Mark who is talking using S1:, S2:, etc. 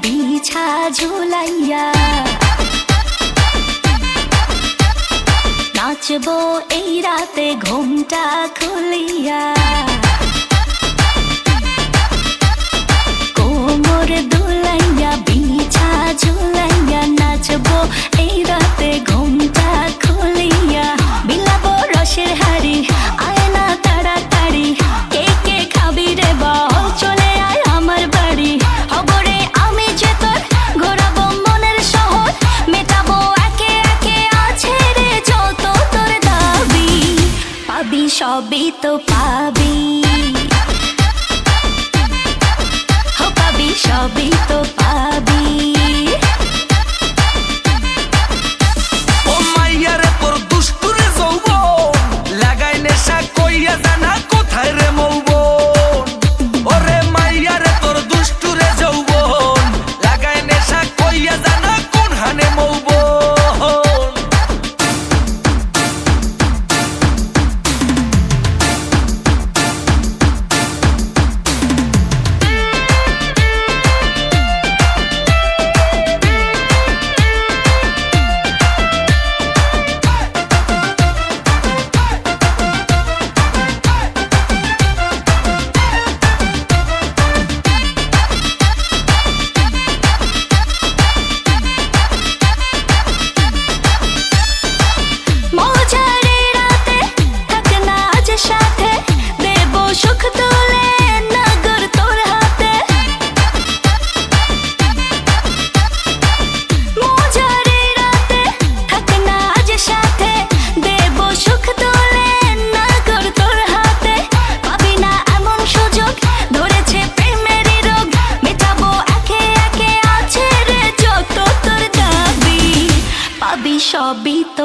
S1: বিছা ঝুলাইয়া নাচবো এই রাতে ঘুমটা খুলিয়া কোমর দুলাইয়া বিছা ঝুলাইয়া নাচবো এই রাতে ঘুমটা খুলিয়া বিলাবো রসের হাড়ি আয় না তাড়াতাড়ি কে কে খাবি রে বল চলে আয় আমার বাড়ি হবরে আমি যে তোর ঘোরাবো মনের শহর মেটাবো একে একে আছে রে যত তোর দাবি পাবি সবই তো পাবি পাবি সবই তো পাবি
S2: ও মাইয়ারে তোর দুষ্টুরে যৌবন লাগাই নেশা কইয়া জানা কোথায় রে মৌবন ওরে মাইয়ারে তোর দুষ্টুরে যৌবন লাগাই নেশা কইয়া জানা কোন হানে মৌবন সবই তো